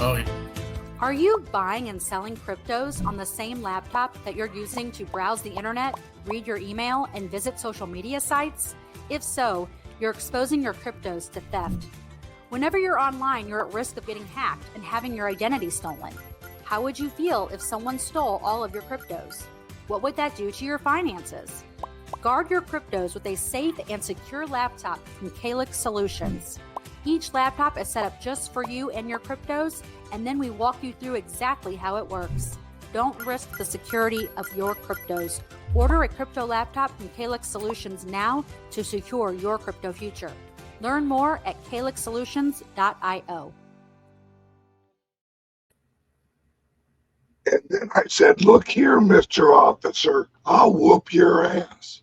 Oh, yeah. Are you buying and selling cryptos on the same laptop that you're using to browse the internet, read your email, and visit social media sites? If so, you're exposing your cryptos to theft. Whenever you're online, you're at risk of getting hacked and having your identity stolen. How would you feel if someone stole all of your cryptos? What would that do to your finances? Guard your cryptos with a safe and secure laptop from Calyx Solutions. Each laptop is set up just for you and your cryptos, and then we walk you through exactly how it works. Don't risk the security of your cryptos. Order a crypto laptop from Calyx Solutions now to secure your crypto future. Learn more at calyxsolutions.io. And then I said, look here, Mr. Officer, I'll whoop your ass.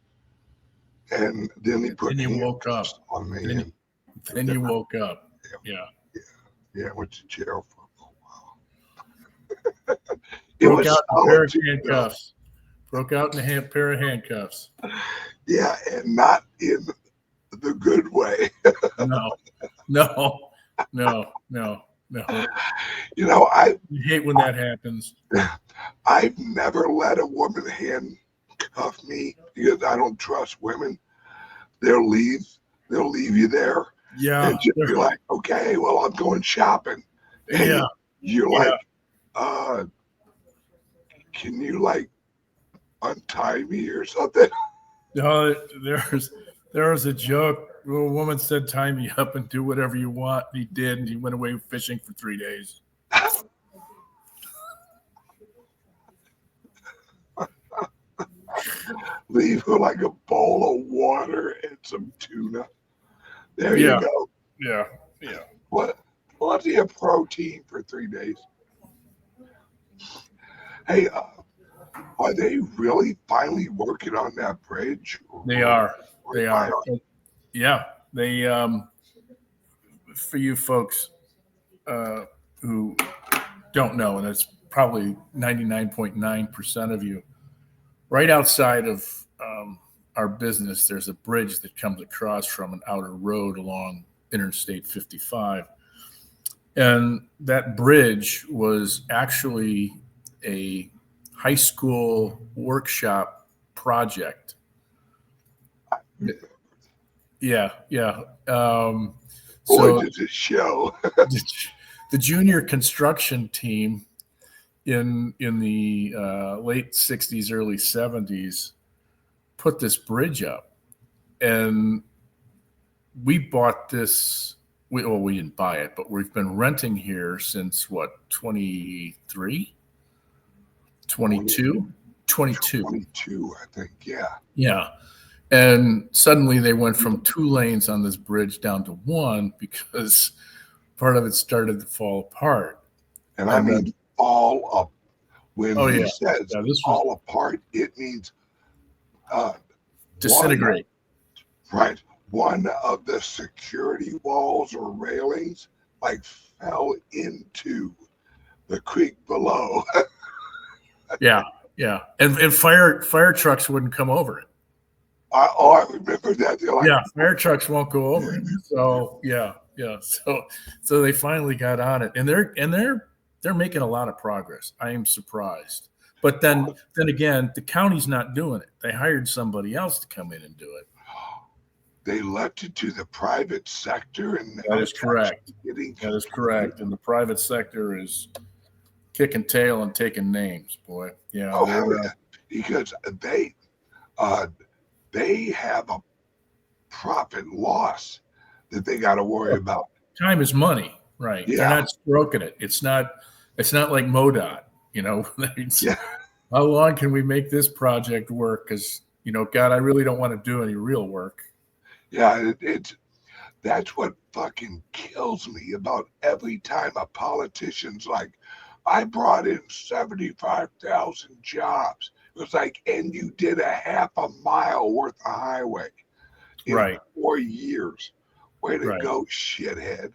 And then he put woke up on me. Then you woke up. Yeah. Yeah, I went to jail for a while. Broke out in a pair of handcuffs. Broke out in a pair of handcuffs. Yeah, and not in the good way. No. You know, I hate when that happens. I've never let a woman handcuff me because I don't trust women. They'll leave you there. Yeah. And just be like, okay, well, I'm going shopping. And yeah. You're like, can you like untie me or something? No, there was a joke. A woman said, tie me up and do whatever you want. He did, and he went away fishing for 3 days. Leave her like a bowl of water and some tuna. There you go. Yeah. Plenty of protein for 3 days. Hey, are they really finally working on that bridge? They are. Yeah. They, for you folks who don't know, and it's probably 99.9% of you, right outside of our business, there's a bridge that comes across from an outer road along Interstate 55. And that bridge was actually a high school workshop project. Yeah. Boy, did it show. The junior construction team in the late 60s, early 70s put this bridge up. And we bought this. We didn't buy it, but we've been renting here since 23? 22? 22, I think, yeah. Yeah. And suddenly they went from 2 lanes on this bridge down to 1 because part of it started to fall apart. And I mean fall up. When he says fall apart, it means disintegrate. One of the security walls or railings like fell into the creek below. Yeah. And fire trucks wouldn't come over it. I remember that. Like, fire trucks won't go over it. So yeah. So they finally got on it, and they're making a lot of progress. I am surprised. But then again, the county's not doing it. They hired somebody else to come in and do it. They left it to the private sector, and that is correct. That is correct. And the private sector is kicking tail and taking names, boy. Yeah. Because they have a profit loss that they got to worry about. Time is money, right? Yeah. They're not stroking it. It's not like MoDOT, How long can we make this project work? Because, God, I really don't want to do any real work. Yeah, that's what fucking kills me about every time a politician's like, I brought in 75,000 jobs. It was like, and you did a half a mile worth of highway in 4 years. Way to go, shithead.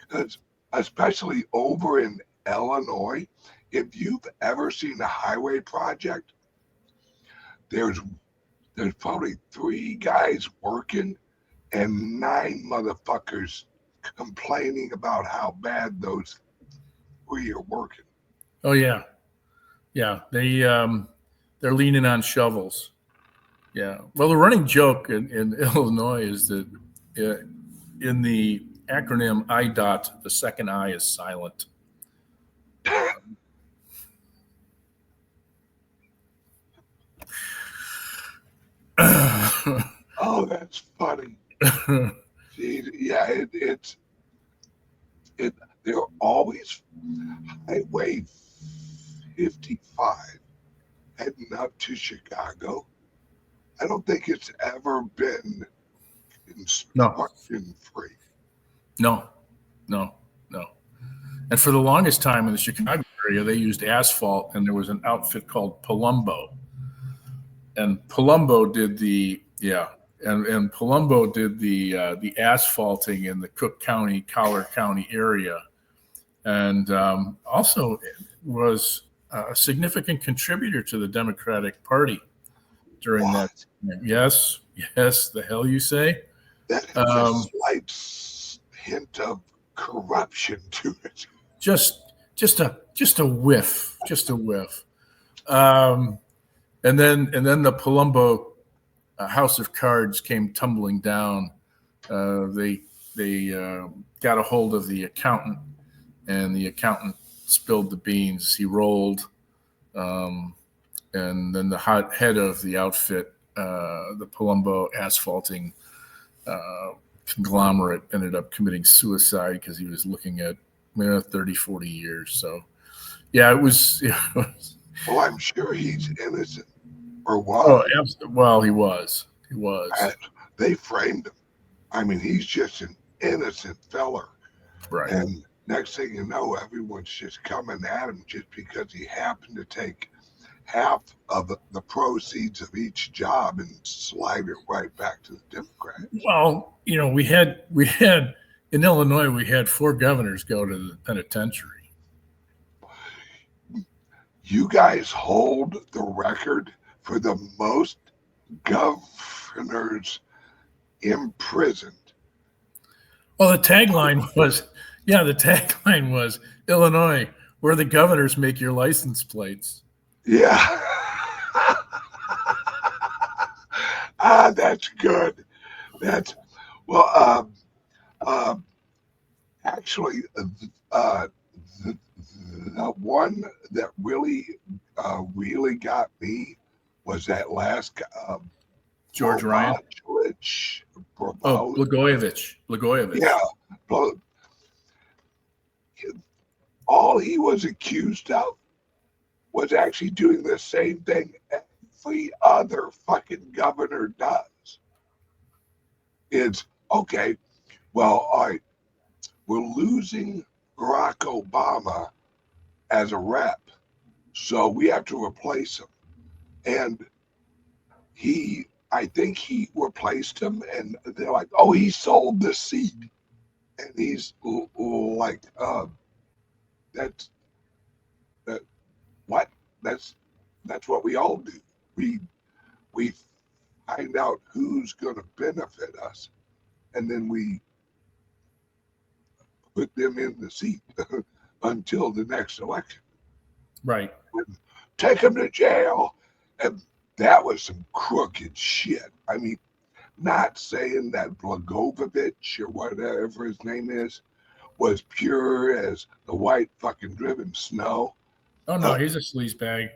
Because especially over in Illinois, if you've ever seen a highway project, there's probably 3 guys working and 9 motherfuckers complaining about how bad those where you're working. Oh yeah, yeah. They're leaning on shovels. Yeah. Well, the running joke in Illinois is that in the acronym IDOT, the second I is silent. Oh, that's funny. See, yeah, it's they're always Highway 55 heading up to Chicago. I don't think it's ever been construction free. No. And for the longest time in the Chicago area, they used asphalt, and there was an outfit called Palumbo. And Palumbo did the Palumbo did the asphalting in the Cook County, Collier County area, and also was a significant contributor to the Democratic Party during that. Yes, the hell you say? That has a slight hint of corruption to it. Just a whiff. And then the Palumbo house of cards came tumbling down. They got a hold of the accountant, and the accountant spilled the beans. He rolled, and then the head of the outfit, the Palumbo asphalting conglomerate, ended up committing suicide because he was looking at 30, 40 years. So, yeah, it was. Well, I'm sure he's innocent, or was. Oh, well, he was. They framed him. I mean, he's just an innocent feller. Right. And next thing you know, everyone's just coming at him just because he happened to take half of the proceeds of each job and slide it right back to the Democrats. Well, we had in Illinois, we had 4 governors go to the penitentiary. You guys hold the record for the most governors imprisoned. Well, the tagline was Illinois, where the governors make your license plates. Yeah. That's good. That's well. Actually, the one that really got me was that last George Ryan. Blagojevich. Yeah. All he was accused of was actually doing the same thing every other fucking governor does. It's okay. Well, all right. We're losing Barack Obama as a rep, so we have to replace him. And I think he replaced him, and they're like, oh, he sold the seat. And he's like, what? That's what we all do. We find out who's going to benefit us, and then we put them in the seat until the next election. Right. And take them to jail. And that was some crooked shit. I mean, not saying that Blagojevich or whatever his name is was pure as the white fucking driven snow. Oh no, he's a sleazebag.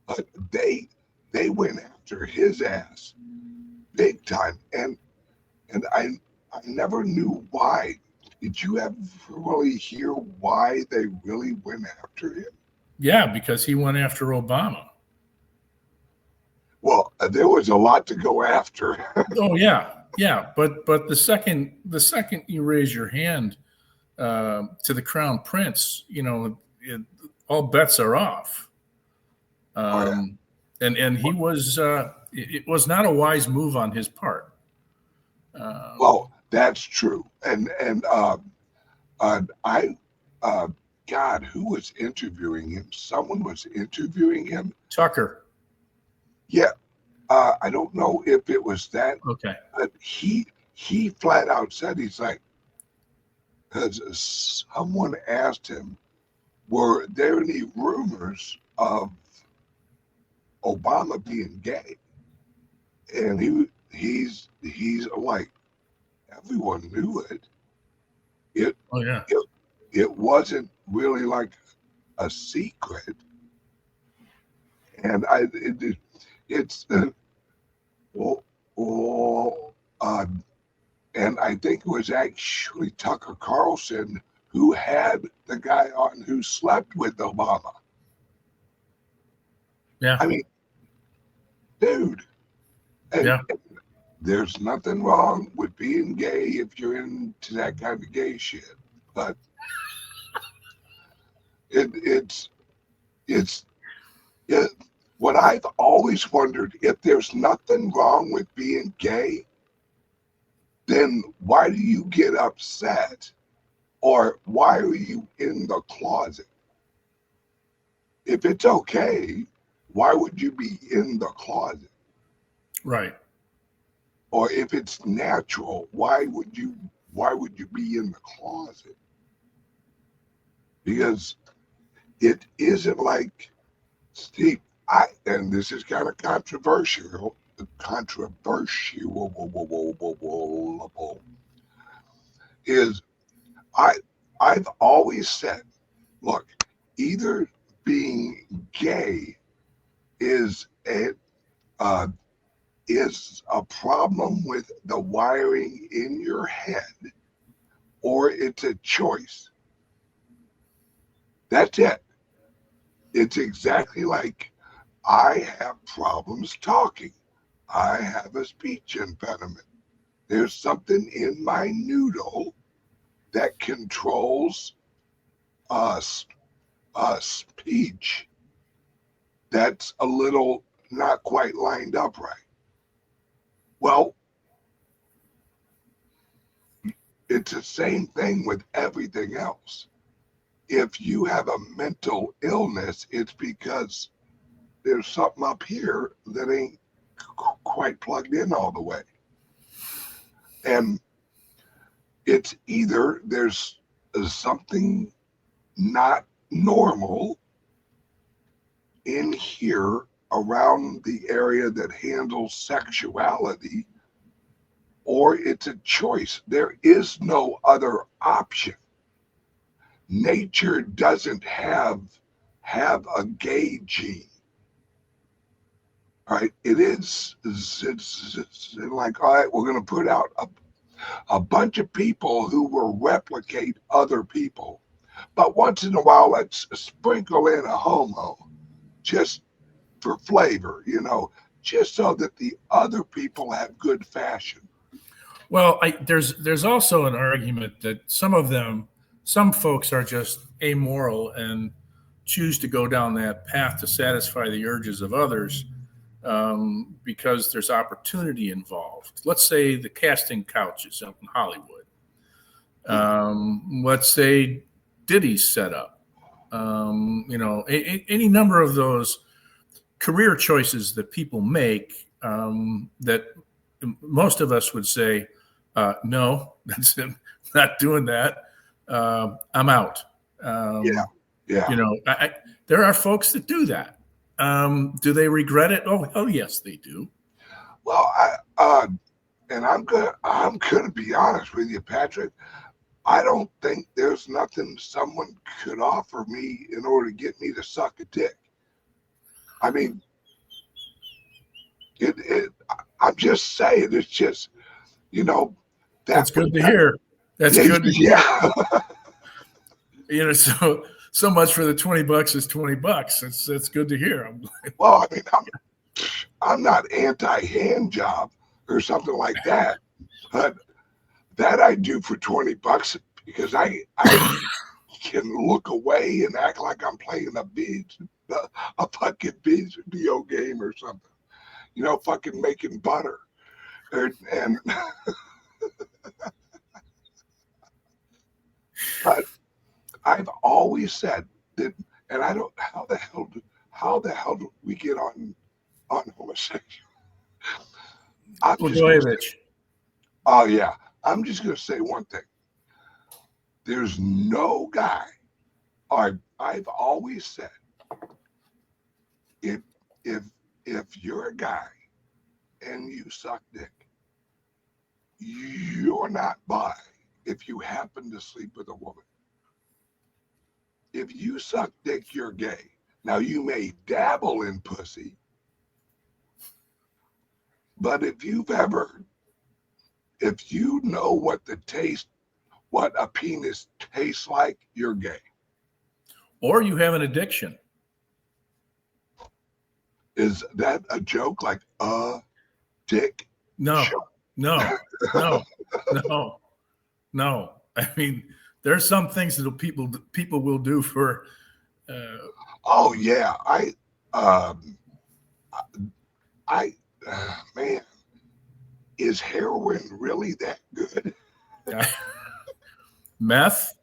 But they went after his ass big time, and I never knew why. Did you ever really hear why they really went after him? Yeah, because he went after Obama. Well, there was a lot to go after. Oh yeah, but the second you raise your hand to the crown prince, all bets are off. And he was it was not a wise move on his part. Well, that's true. And God, who was interviewing him? Someone was interviewing him. Tucker. Yeah. I don't know if it was that. Okay. But he flat out said, he's like, because someone asked him, were there any rumors of Obama being gay? And he's like, everyone knew it. Oh yeah. It wasn't really like a secret. And it's well, and I think it was actually Tucker Carlson who had the guy on who slept with Obama. Yeah. I mean, dude. Yeah. There's nothing wrong with being gay if you're into that kind of gay shit, but it's what I've always wondered, if there's nothing wrong with being gay, then why do you get upset? Or why are you in the closet? If it's okay, why would you be in the closet? Right. Or if it's natural, why would you be in the closet? Because it isn't like, Steve, and this is kind of controversial, is I've always said, look, either being gay is a problem with the wiring in your head, or it's a choice. That's it. It's exactly like I have problems talking. I have a speech impediment. There's something in my noodle that controls speech that's a little not quite lined up right. Well, it's the same thing with everything else. If you have a mental illness, it's because there's something up here that ain't quite plugged in all the way. And it's either there's something not normal in here around the area that handles sexuality, or it's a choice. There is no other option. Nature doesn't have a gay gene. All right, it's like, all right, we're going to put out a bunch of people who will replicate other people. But once in a while, let's sprinkle in a homo just for flavor, just so that the other people have good fashion. Well, there's also an argument that some folks are just amoral and choose to go down that path to satisfy the urges of others because there's opportunity involved. Let's say the casting couches out in Hollywood. Let's say Diddy's set up. Any number of those career choices that people make that most of us would say, no, that's not doing that. I'm out. Yeah. There are folks that do that. Do they regret it? Oh, yes, they do. Well, and I'm gonna be honest with you, Patrick. I don't think there's nothing someone could offer me in order to get me to suck a dick. I mean, I'm just saying, it's just, that's good to hear. That's good to hear. Yeah. So much for the $20 is $20. That's good to hear. Well, I mean, I'm not anti-hand job or something like that, but that I do for $20 because I can look away and act like I'm playing a fucking video game or something, fucking making butter, and but I've always said that, and I don't how the hell do we get on homosexual? Oh yeah, I'm just gonna say one thing. There's no guy, or I've always said, if you're a guy and you suck dick, you're not bi if you happen to sleep with a woman. If you suck dick, you're gay. Now, you may dabble in pussy, but if you know what a penis tastes like, you're gay. Or you have an addiction. Is that a joke like dick? No, Sure. no. I mean, there are some things that people will do for. Oh yeah, man, is heroin really that good? Meth.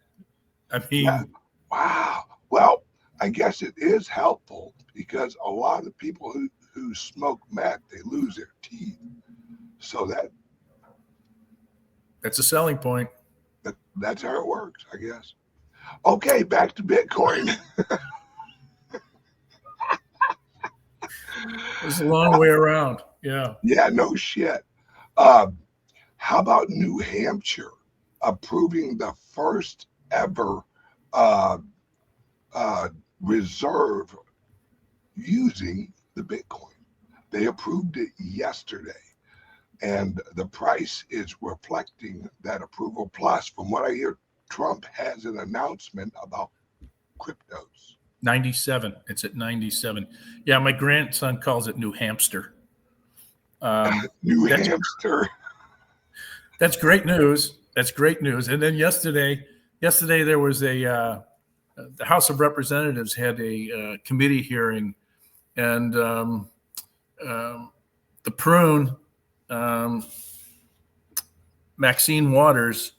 I mean, Yeah. Wow. Well, I guess it is helpful because a lot of people who smoke meth, they lose their teeth. So that's a selling point. that's how it works, I guess. Okay, back to Bitcoin. It's a long way around. Yeah. Yeah, no shit. How about New Hampshire approving the first ever reserve using the Bitcoin? They approved it yesterday, and the price is reflecting that approval. Plus, from what I hear, Trump has an announcement about cryptos. 97. It's at 97. Yeah, my grandson calls it New Hamster. New Hampshire. That's great news. That's great news. And then yesterday there was the House of Representatives had a committee hearing, and the prune, Maxine Waters,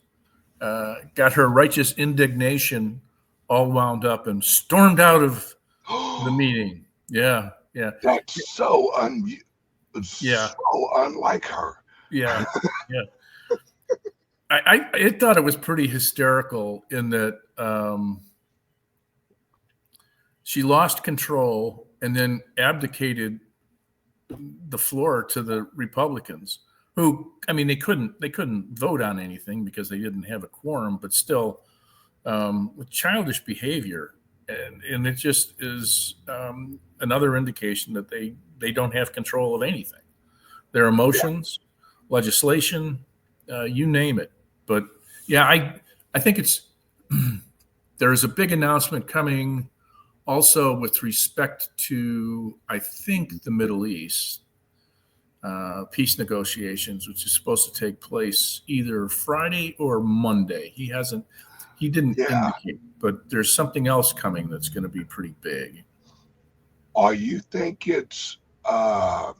got her righteous indignation all wound up and stormed out of the meeting. Yeah. That's so Yeah. so unlike her. Yeah. I thought it was pretty hysterical in that she lost control and then abdicated the floor to the Republicans, who, I mean, they couldn't vote on anything because they didn't have a quorum, but still, with childish behavior, and it just is another indication that they don't have control of anything. Their emotions, legislation, you name it. But yeah, I think it's there's a big announcement coming also with respect to, I think, the Middle East peace negotiations, which is supposed to take place either Friday or Monday. He didn't indicate, but there's something else coming that's going to be pretty big. You think it's a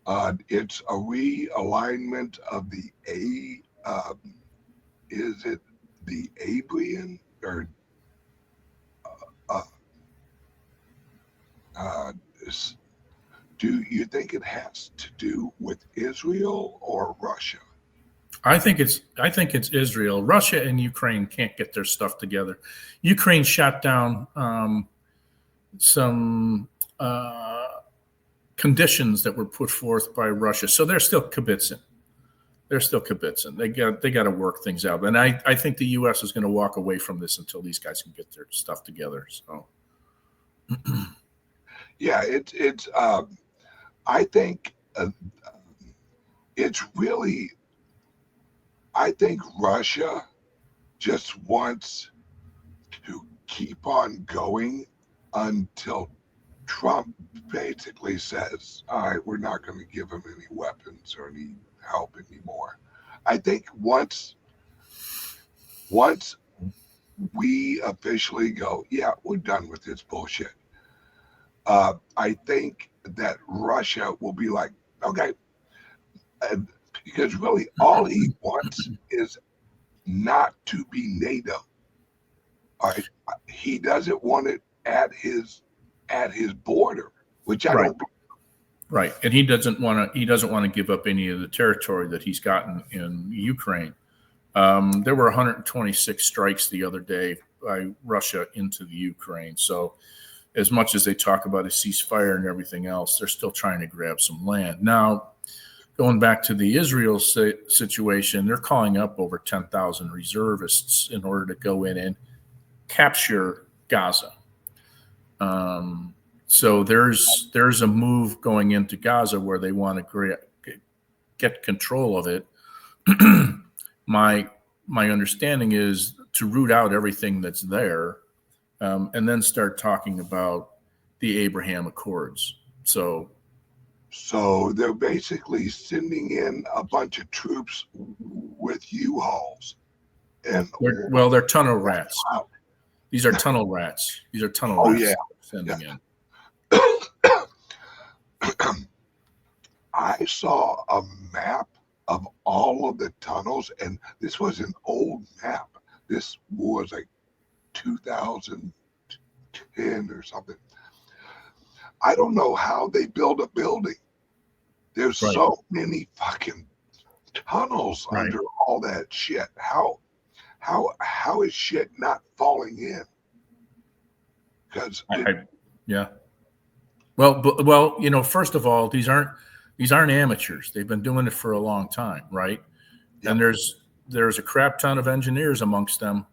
realignment of the is it the Abraham or do you think it has to do with Israel or Russia? I think it's Israel. Russia and Ukraine can't get their stuff together. Ukraine shot down some conditions that were put forth by Russia, so they're still kibitzing. They got to work things out, and I think the U.S. is going to walk away from this until these guys can get their stuff together. So, yeah, it's. I think it's really. I think Russia just wants to keep on going until Trump basically says, all right, we're not going to give him any weapons or any help anymore. I think once we officially go, yeah, we're done with this bullshit, I think that Russia will be like, okay, because really all he wants is not to be NATO. All right, he doesn't want it at his border, which I don't. Right, and he doesn't want to give up any of the territory that he's gotten in Ukraine. There were 126 strikes the other day by Russia into the Ukraine. So as much as they talk about a ceasefire and everything else, they're still trying to grab some land. Now, going back to the Israel situation, they're calling up over 10,000 reservists in order to go in and capture Gaza. So there's a move going into Gaza where they want to get control of it. My understanding is to root out everything that's there, and then start talking about the Abraham Accords. So they're basically sending in a bunch of troops with U-Hauls, and they're tunnel rats. These are tunnel rats. These are tunnel rats. Yeah. Sending in. I saw a map of all of the tunnels, and this was an old map. This was like 2010 or something. I don't know how they build a building. There's so many fucking tunnels under all that shit. How is shit not falling in? Because yeah. Well, you know, first of all, these aren't amateurs. They've been doing it for a long time, right? Yep. And there's a crap ton of engineers amongst them.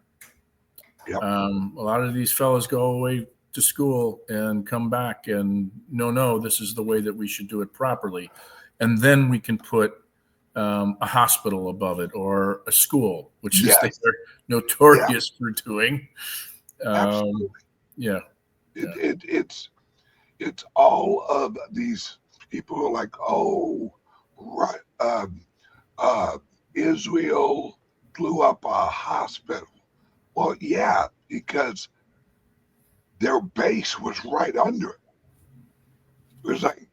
Yep. A lot of these fellows go away to school and come back and no, this is the way that we should do it properly, and then we can put a hospital above it or a school, which is they're notorious for doing. Absolutely. Yeah. It's all of these people who are like, oh, right, Israel blew up a hospital. Well, yeah, because their base was right under it. It was like,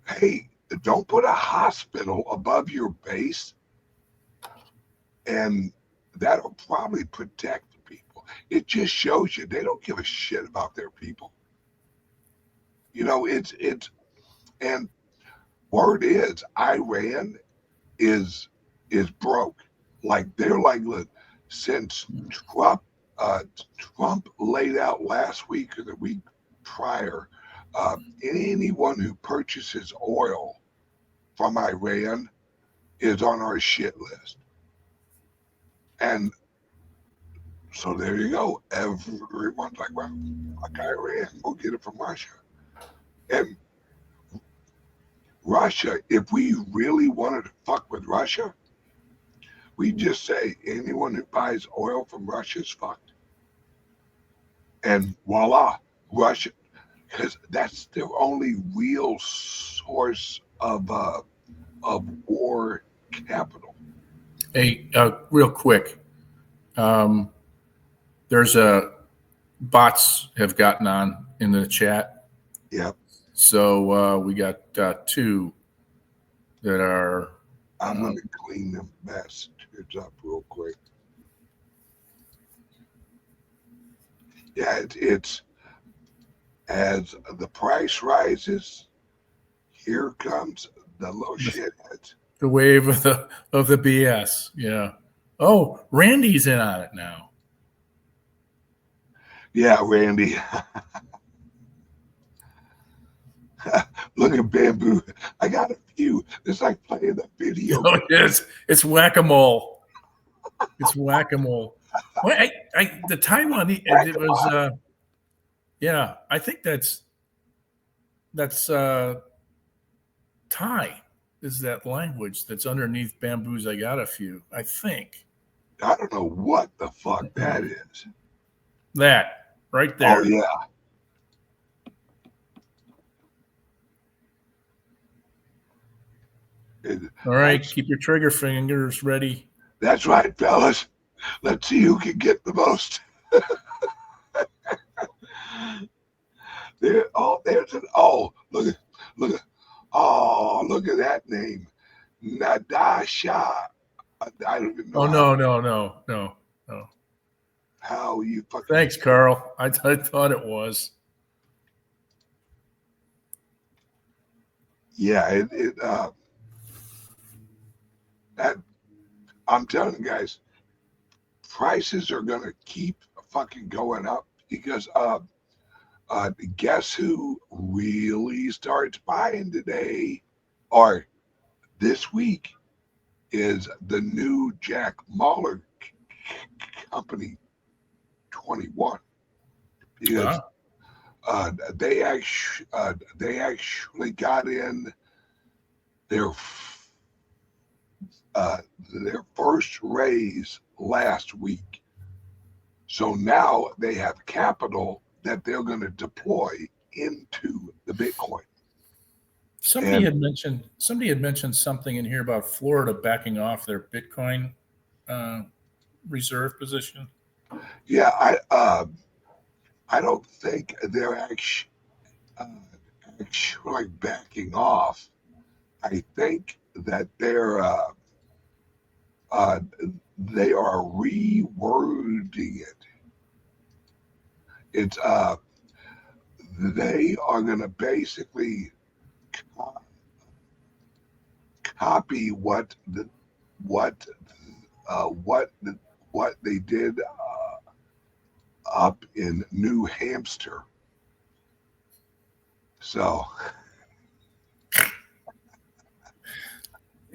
hey, don't put a hospital above your base, and that'll probably protect the people. It just shows you they don't give a shit about their people. You know, and word is Iran is broke. Like they're like, since Trump laid out last week or the week prior, anyone who purchases oil from Iran is on our shit list. And so there you go. Everyone's like, well, like Iran, we'll get it from Russia. And Russia, if we really wanted to fuck with Russia, we just say anyone who buys oil from Russia is fucked. And voila, Russia, because that's their only real source of war capital. Hey, real quick, there's bots have gotten on in the chat. Yep. So we got two that are. I'm going to clean them bastards up real quick. Yeah, it's as the price rises, here comes the low shitheads. The wave of the BS. Yeah. Oh, Randy's in on it now. Yeah, Randy. Look at Bamboo. I got a few. It's like playing the video. Oh, it is. It's whack-a-mole. It's whack-a-mole. Well, the time on it was, yeah, I think that's Thai is that language that's underneath Bamboo's. I got a few, I think. I don't know what the fuck that is. That right there. Oh, yeah. All right, keep your trigger fingers ready. That's right, fellas. Let's see who can get the most. There's an look at that name, Nadasha. I don't even know. Oh no. How you fucking? Thanks, Carl. I thought it was. Yeah, that I'm telling you guys, prices are going to keep fucking going up because guess who really starts buying today or this week is the new Jack Mahler company 21 because they actually got in their first raise last week. So now they have capital that they're going to deploy into the Bitcoin. Somebody had mentioned something in here about Florida backing off their Bitcoin reserve position. Yeah, I don't think they're actually backing off. I think that they are rewording it. It's they are going to basically copy what they did up in New Hampshire. So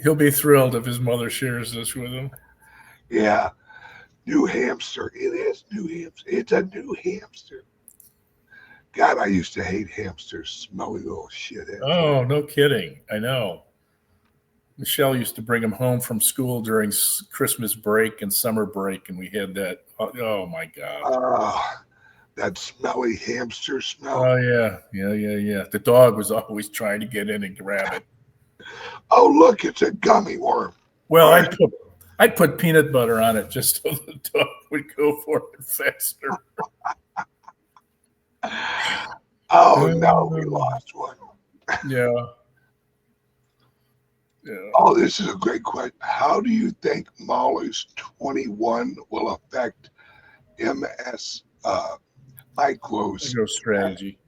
he'll be thrilled if his mother shares this with him. Yeah, New Hampshire. It is New Hampshire. It's a New Hampshire. God, I used to hate hamsters, smelly little shitheads. Oh, no kidding. I know. Michelle used to bring them home from school during Christmas break and summer break, and we had that. Oh my God. That smelly hamster smell. Oh, yeah. The dog was always trying to get in and grab it. Oh, look, it's a gummy worm. Well, I'd put peanut butter on it just so the dog would go for it faster. Oh, no, we lost one. Yeah. Oh, this is a great question. How do you think Mahler's 21 will affect MS Micro's strategy?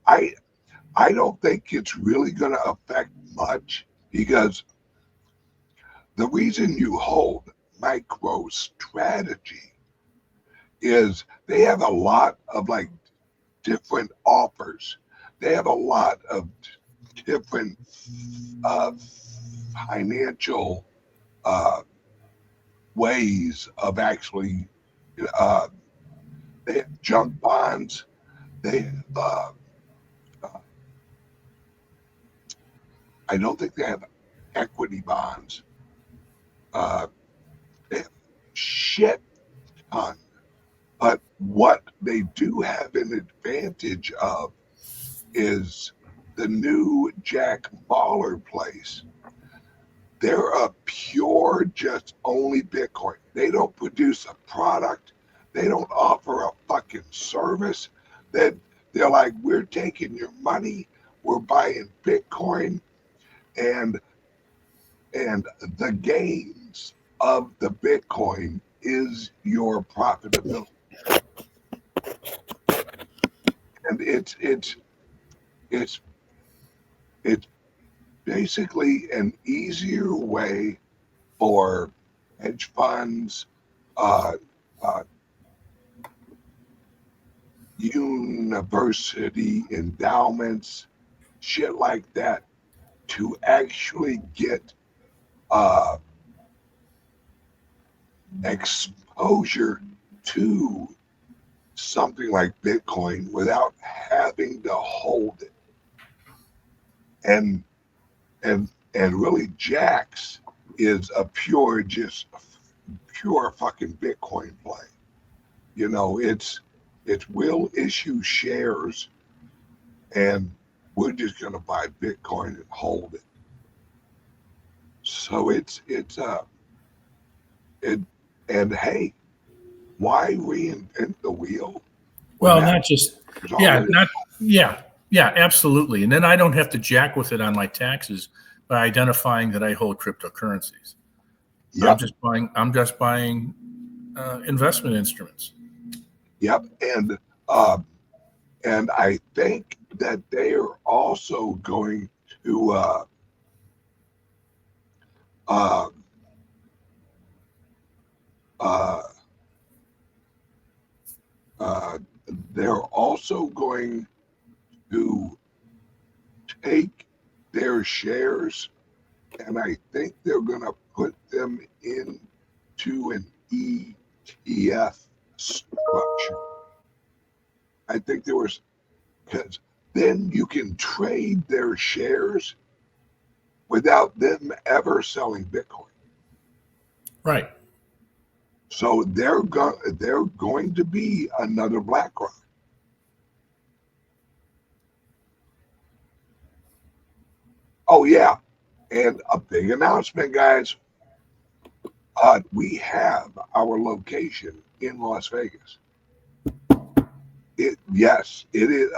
I don't think it's really going to affect much because the reason you hold MicroStrategy is they have a lot of like different offers. They have a lot of different financial ways of actually they have junk bonds. They have I don't think they have equity bonds. They have shit ton. But what they do have an advantage of is the new Jack Mahler place. They're a pure, just only Bitcoin. They don't produce a product. They don't offer a fucking service. They're like, we're taking your money. We're buying Bitcoin. And the gains of the Bitcoin is your profitability. And it's basically an easier way for hedge funds, university endowments, shit like that, to actually get exposure to something like Bitcoin without having to hold it. And really Jax is a pure fucking Bitcoin play. You know, it's we'll issue shares and we're just gonna buy Bitcoin and hold it. So and hey, why reinvent the wheel? Well, absolutely. And then I don't have to jack with it on my taxes by identifying that I hold cryptocurrencies. Yep. I'm just buying investment instruments. Yep. And I think that they are also going to Uh, they're also going to take their shares, and I think they're going to put them into an ETF structure. I think there was, because then you can trade their shares without them ever selling Bitcoin. Right. So they're going to be another BlackRock. Oh yeah, and a big announcement, guys. We have our location in Las Vegas. It is.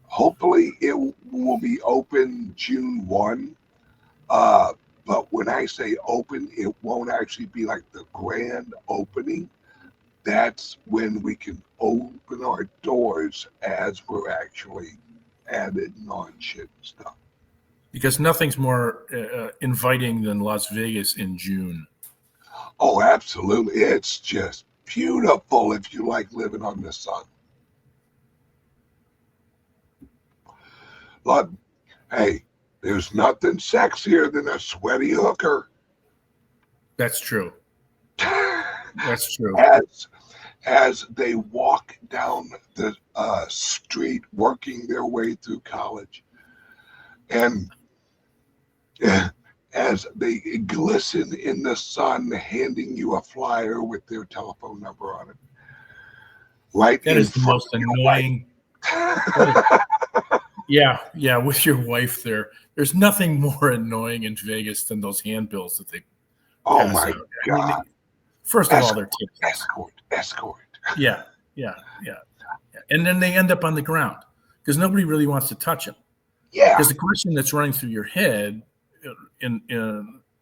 Hopefully, it will be open June 1. But when I say open, it won't actually be like the grand opening. That's when we can open our doors as we're actually adding on shit and stuff. Because nothing's more inviting than Las Vegas in June. Oh, absolutely. It's just beautiful if you like living on the sun. Look, hey, there's nothing sexier than a sweaty hooker. That's true. That's true. As they walk down the street working their way through college. And as they glisten in the sun, handing you a flyer with their telephone number on it. Right. That is the most annoying. Yeah, with your wife there. There's nothing more annoying in Vegas than those handbills that they Oh pass my out. God. I mean, first of all, they're tickets. Escort. Yeah. And then they end up on the ground because nobody really wants to touch them. Yeah. Because the question that's running through your head in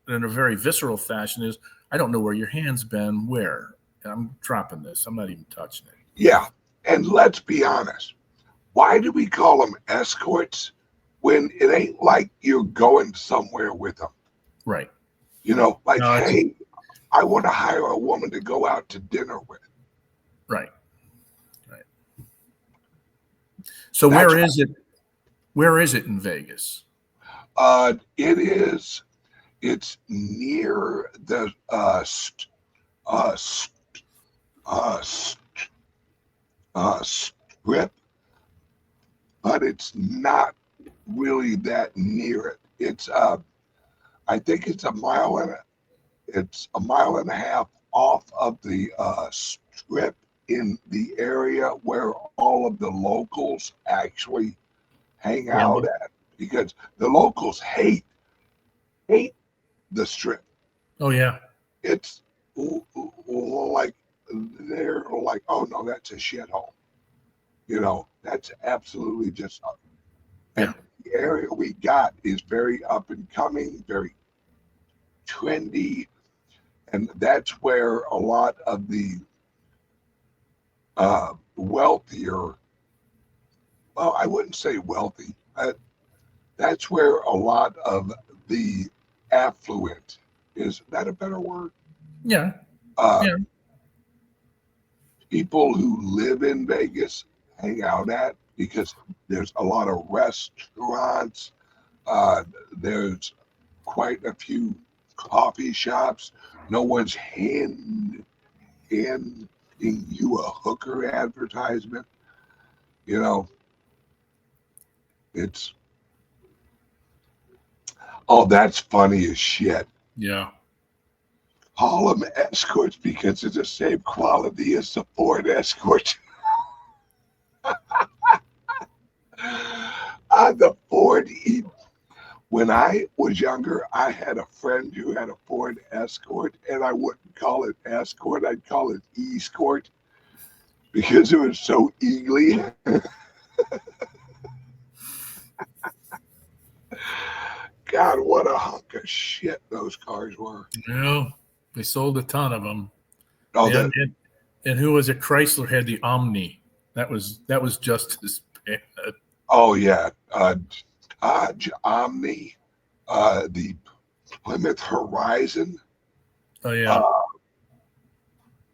a very visceral fashion is, I don't know where your hand's been. Where? I'm dropping this. I'm not even touching it. Yeah. And let's be honest. Why do we call them escorts when it ain't like you're going somewhere with them? Right. You know, like, hey, I want to hire a woman to go out to dinner with. Right. So where is it? Where is it in Vegas? It's near the Strip, but it's not really that near it. It's I think it's a mile and a half off of the Strip, in the area where all of the locals actually hang out at, because the locals hate the Strip. Oh yeah. It's like they're like, oh no, that's a shithole. You know, that's absolutely just. And the area we got is very up and coming, very trendy, and that's where a lot of the wealthier, well, I wouldn't say wealthy, that's where a lot of the affluent, is that a better word? Yeah. People who live in Vegas hang out at, because there's a lot of restaurants, there's quite a few coffee shops. No one's handing you a hooker advertisement. You know, it's, oh, that's funny as shit. Yeah. Call them escorts because it's the same quality as the Ford Escort. The Ford, when I was younger, I had a friend who had a Ford Escort, and I wouldn't call it Escort, I'd call it Escort, because it was so eagly. God, what a hunk of shit those cars were. Yeah, they sold a ton of them. Oh, and who was it? Chrysler had the Omni. That was just as bad. Oh yeah, Dodge Omni, the Plymouth Horizon. Oh yeah.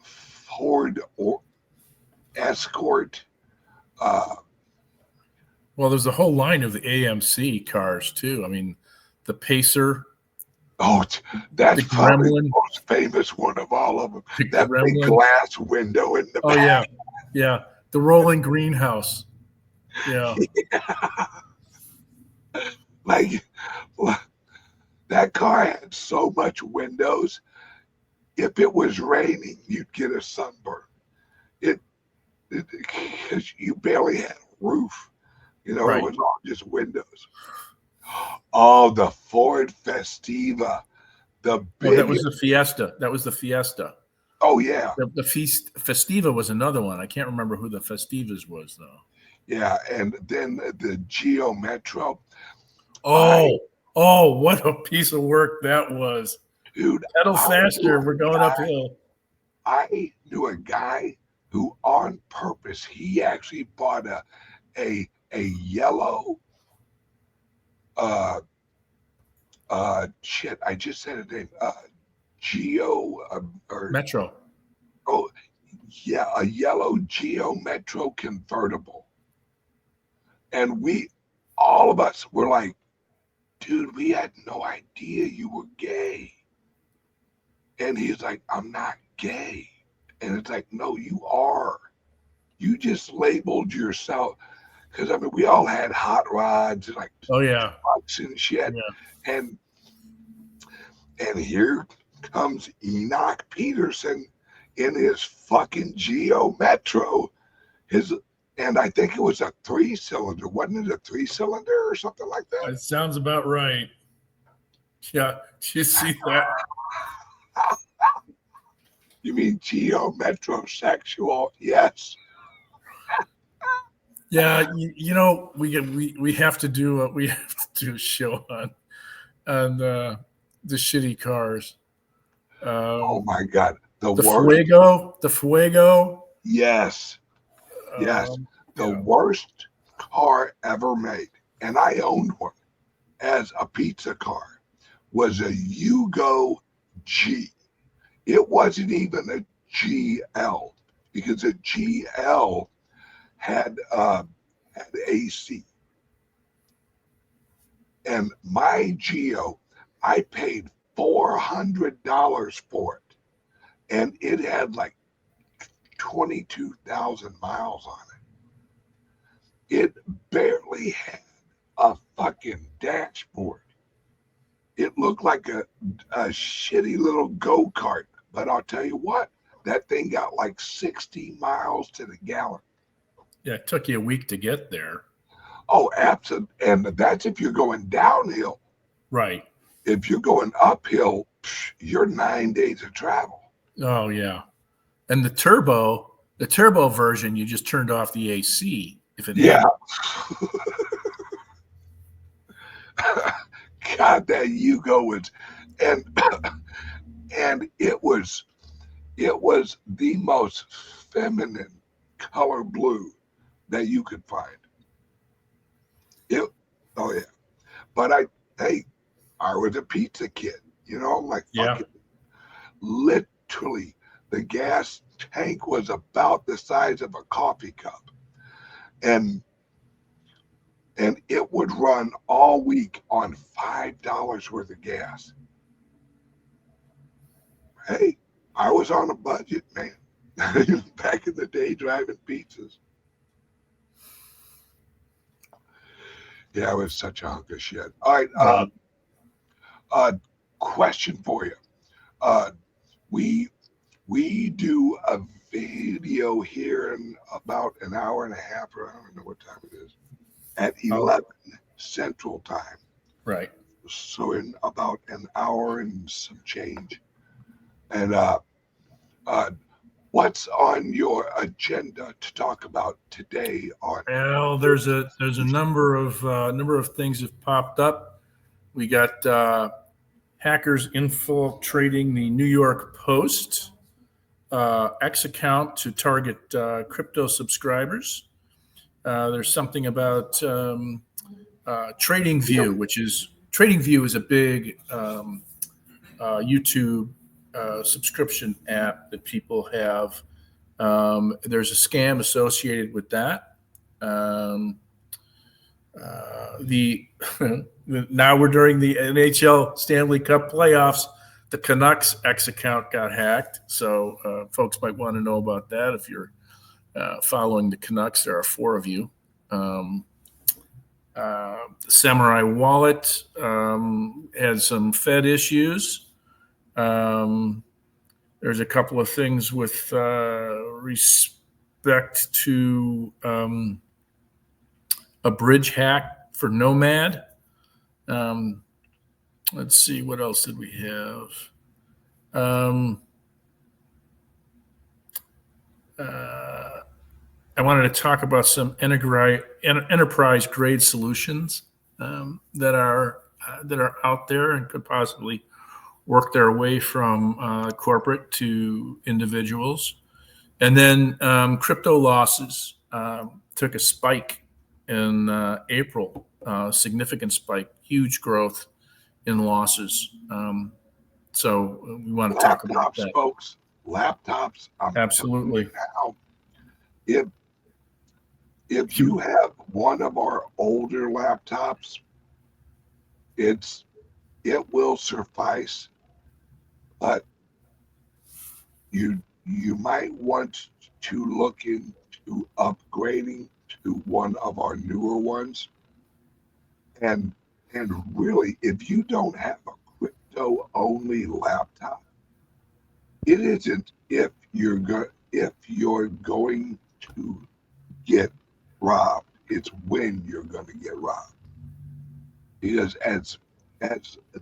Ford Escort. Well, there's a whole line of the AMC cars too. I mean, the Pacer, That's the probably Gremlin. the most famous one of all of them. The That big Gremlin. glass window in the Oh back. yeah, the rolling greenhouse. Yeah, Like that car had so much windows. If it was raining, you'd get a sunburn. Because you barely had a roof. You know, right. it was all just windows. Oh, the Ford Festiva. The Oh, big. that was the Fiesta. That was the Fiesta. Oh, yeah. The Festiva was another one. I can't remember who the Festivas was though. Yeah. And then the Geo Metro. Oh, what a piece of work that was. Dude. Pedal faster. We're going uphill. I knew a guy who, on purpose, he actually bought a yellow shit, I just said a name. Geo or Metro. Oh yeah, a yellow Geo Metro convertible. And all of us were like, dude, we had no idea you were gay. And he's like, I'm not gay. And it's like, no, you are. You just labeled yourself. Because, I mean, we all had hot rods and like trucks and shit. Yeah. And here comes Enoch Peterson in his fucking Geo Metro. And I think it was a 3-cylinder. Wasn't it a 3-cylinder or something like that? It sounds about right. Yeah. Did you see that? You mean Geo Metrosexual? Yes. Yeah, you know, we have to do a show on the shitty cars. Oh my God, the Fuego. Yes, the worst car ever made, and I owned one as a pizza car. Was a Yugo G. It wasn't even a GL because a GL had AC. And my Geo, I paid $400 for it. And it had like 22,000 miles on it. It barely had a fucking dashboard. It looked like a shitty little go-kart. But I'll tell you what, that thing got like 60 miles to the gallon. Yeah, it took you a week to get there. Oh, absolutely. And that's if you're going downhill. Right. If you're going uphill, you're 9 days of travel. Oh, yeah. And the turbo version, you just turned off the AC. If it God, that Yugo was, and it was the most feminine color blue that you could find. Oh yeah, but I was a pizza kid, you know. I'm like, fucking, literally, the gas tank was about the size of a coffee cup, and it would run all week on $5 worth of gas. Hey, I was on a budget, man. Back in the day, driving pizzas. Yeah, it was such a hunk of shit. All right, question for you. We do a video here in about an hour and a half, or I don't even know what time it is, at 11 Central Time. Right. So in about an hour and some change. And what's on your agenda to talk about today? Well, there's a number of things have popped up. We got hackers infiltrating the New York Post X account to target crypto subscribers. There's something about TradingView, which is TradingView is a big YouTube subscription app that people have There's a scam associated with that. Now we're during the NHL Stanley Cup playoffs. The Canucks X account got hacked, so folks might want to know about that. If you're following the Canucks, there are 4 of you. The Samurai Wallet had some Fed issues. There's a couple of things with respect to a bridge hack for Nomad. Let's see, what else did we have? I wanted to talk about some enterprise grade solutions that are out there and could possibly work their way from corporate to individuals. And then crypto losses took a spike in April, significant spike, huge growth in losses. So we want to talk about that. Folks, laptops. Absolutely. Now, if you have one of our older laptops, it will suffice, but you might want to look into upgrading to one of our newer ones. And really, if you don't have a crypto only laptop, it isn't if you're going to get robbed, it's when you're going to get robbed. Because as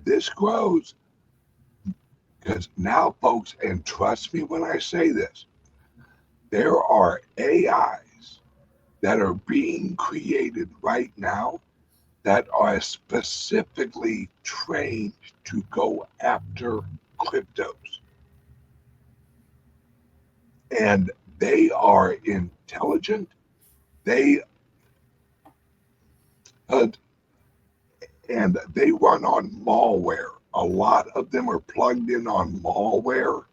this grows, because now, folks, and trust me when I say this, there are AIs that are being created right now that are specifically trained to go after cryptos. And they are intelligent. And they run on malware. A lot of them are plugged in on malware.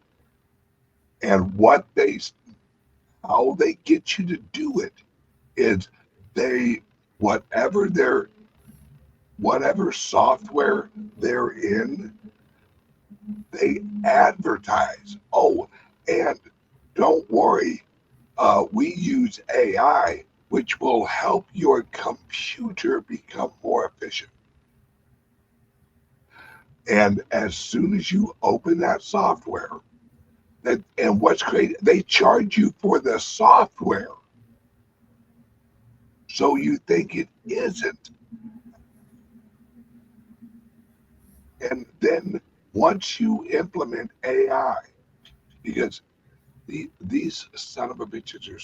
And how they get you to do it is whatever software they're in, they advertise. Oh, and don't worry, we use AI, which will help your computer become more efficient. And as soon as you open that software, and what's great, they charge you for the software. So you think it isn't. And then once you implement AI, because these son of a bitches are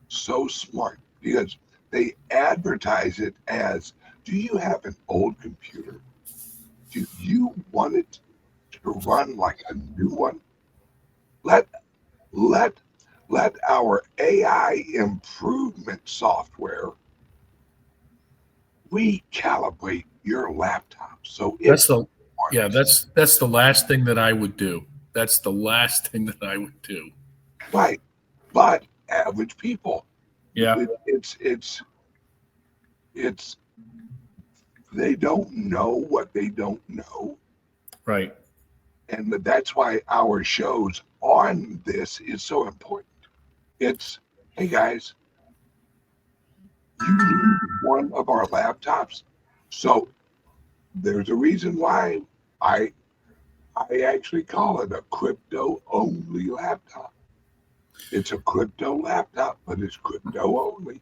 so smart, because they advertise it as, do you have an old computer? Do you want it to run like a new one? Let our AI improvement software recalibrate your laptop. So that's the last thing that I would do. That's the last thing that I would do. Right. But average people. Yeah. It's they don't know what they don't know. Right. And that's why our shows on this is so important. It's, hey guys, you need one of our laptops. So there's a reason why I actually call it a crypto only laptop. It's a crypto laptop, but it's crypto only.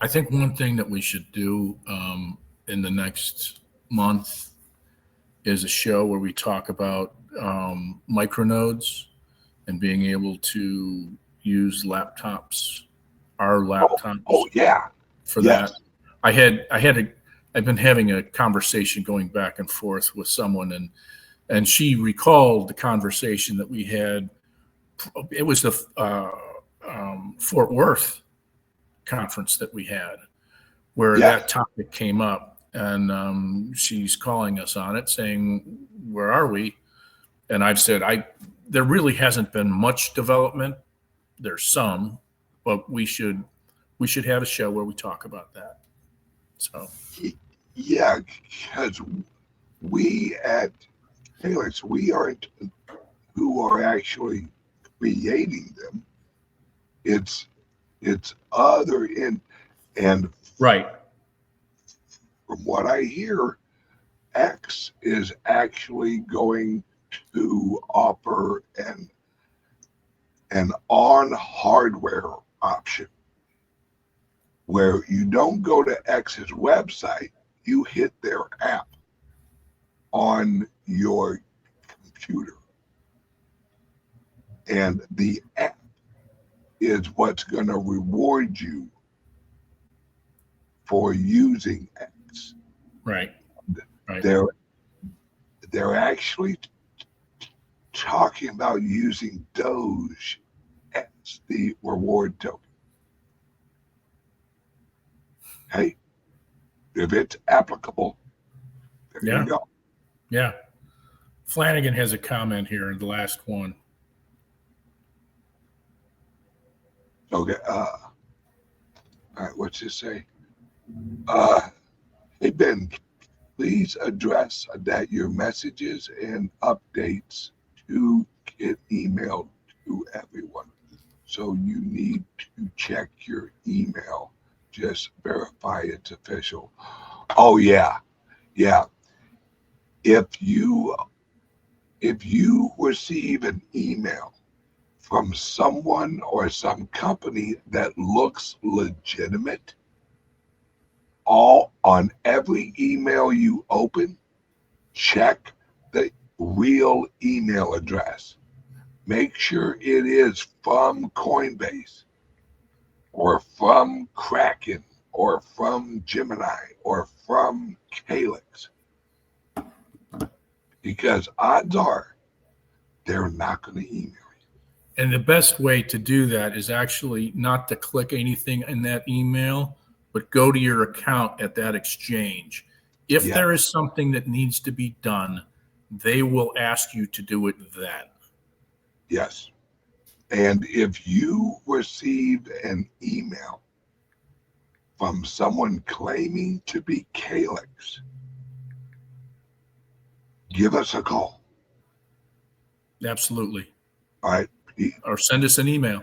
I think one thing that we should do in the next month is a show where we talk about micronodes and being able to use laptops, our laptops. Oh yeah. For that, I've been having a conversation going back and forth with someone, and she recalled the conversation that we had. It was the Fort Worth conference that we had, where that topic came up. And she's calling us on it saying, where are we? And I've said, there really hasn't been much development there's some, but we should have a show where we talk about that. So Yeah, because we at Helix, we aren't who are actually creating them. It's other and right. from what I hear, X is actually going to offer an on hardware option where you don't go to X's website, you hit their app on your computer. And the app is what's going to reward you for using X. Right. They're actually talking about using Doge as the reward token. Hey, if it's applicable, there you go. Yeah. Flanagan has a comment here in the last one. Okay. All right. What's this say? Hey Ben, please address that your messages and updates to get emailed to everyone. So you need to check your email. Just verify it's official. Oh yeah. Yeah. If you receive an email from someone or some company that looks legitimate, on every email you open, check the real email address. Make sure it is from Coinbase or from Kraken or from Gemini or from Calyx. Because odds are they're not going to email you. And the best way to do that is actually not to click anything in that email, but go to your account at that exchange. If there is something that needs to be done, they will ask you to do it then. Yes. And if you receive an email from someone claiming to be Calyx, give us a call. Absolutely. All right. Or send us an email.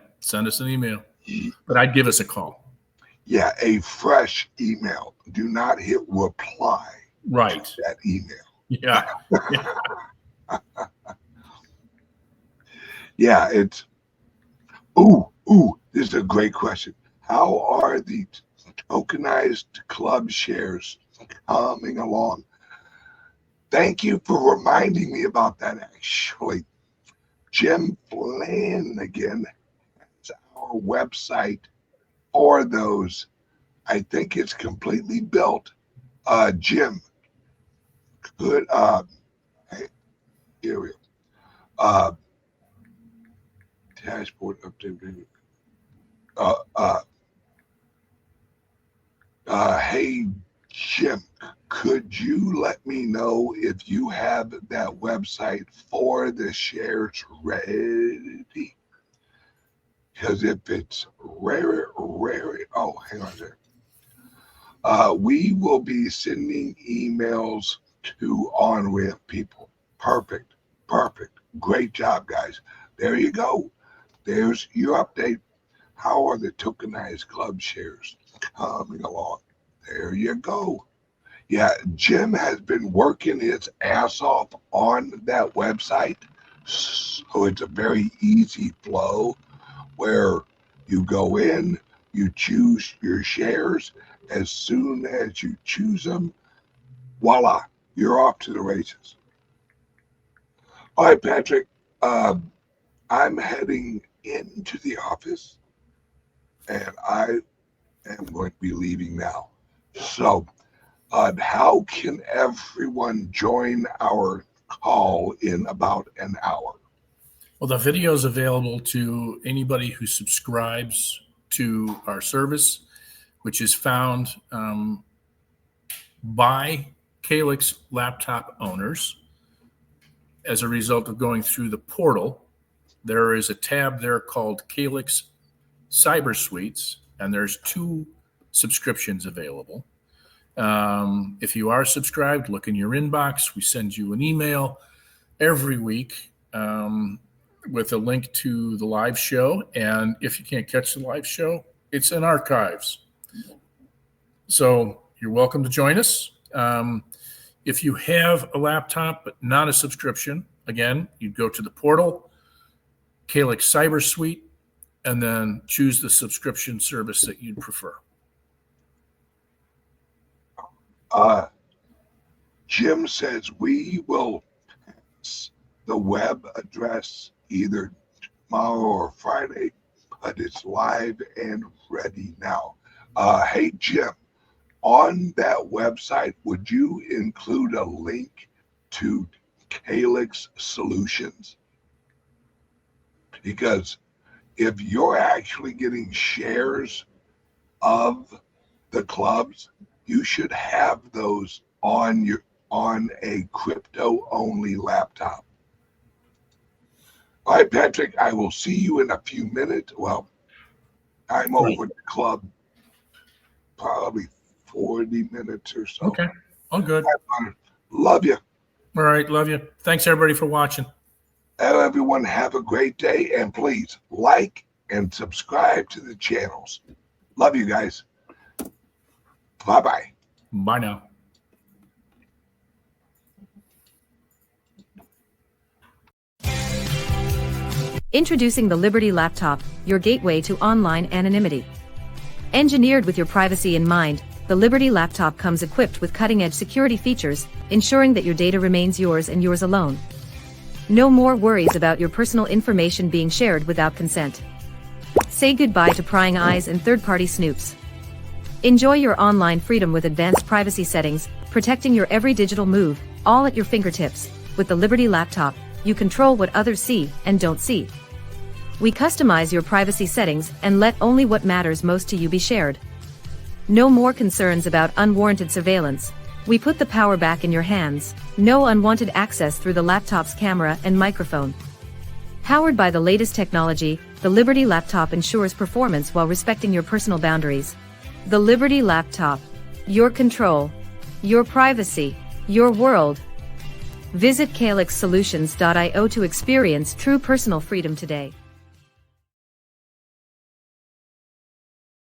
But I'd give us a call. Yeah, a fresh email. Do not hit reply right to that email. Yeah. Yeah, it's this is a great question. How are the tokenized club shares coming along? Thank you for reminding me about that, actually. Jim Flanagan has our website for those. I think it's completely built. Jim, could here we go. Dashboard update. Hey Jim, could you let me know if you have that website for the shares ready? Because if it's rare, oh, hang on a second. We will be sending emails to on-ramp people. Perfect. Great job, guys. There you go. There's your update. How are the tokenized club shares coming along? There you go. Yeah, Jim has been working his ass off on that website. So it's a very easy flow where you go in, you choose your shares. As soon as you choose them, voila, you're off to the races. All right, Patrick, I'm heading into the office and I am going to be leaving now. So how can everyone join our call in about an hour? Well, the video is available to anybody who subscribes to our service, which is found by Calyx laptop owners as a result of going through the portal there is a tab there called Calyx Cyber Suites, and there's 2 subscriptions available. If you are subscribed, look in your inbox. We send you an email every week with a link to the live show. And if you can't catch the live show, it's in archives. So you're welcome to join us. If you have a laptop but not a subscription, again, you'd go to the portal, Calyx Cyber Suite, and then choose the subscription service that you'd prefer. Jim says we will pass the web address either tomorrow or Friday, but it's live and ready now. Hey, Jim, on that website, would you include a link to Calyx Solutions? Because if you're actually getting shares of the clubs, you should have those on a crypto only laptop. All right, Patrick, I will see you in a few minutes. Well, I'm over the club probably 40 minutes or so. Okay. All good. Love you. All right. Love you. Thanks, everybody, for watching. Everyone have a great day, and please like and subscribe to the channels. Love you guys. Bye-bye. Bye now. Introducing the Liberty Laptop, your gateway to online anonymity. Engineered with your privacy in mind, the Liberty Laptop comes equipped with cutting-edge security features, ensuring that your data remains yours and yours alone. No more worries about your personal information being shared without consent. Say goodbye to prying eyes and third-party snoops. Enjoy your online freedom with advanced privacy settings, protecting your every digital move, all at your fingertips. With the Liberty Laptop, you control what others see and don't see. We customize your privacy settings and let only what matters most to you be shared. No more concerns about unwarranted surveillance. We put the power back in your hands. No unwanted access through the laptop's camera and microphone. Powered by the latest technology, the Liberty Laptop ensures performance while respecting your personal boundaries. The Liberty Laptop. Your control. Your privacy. Your world. Visit calyxsolutions.io to experience true personal freedom today.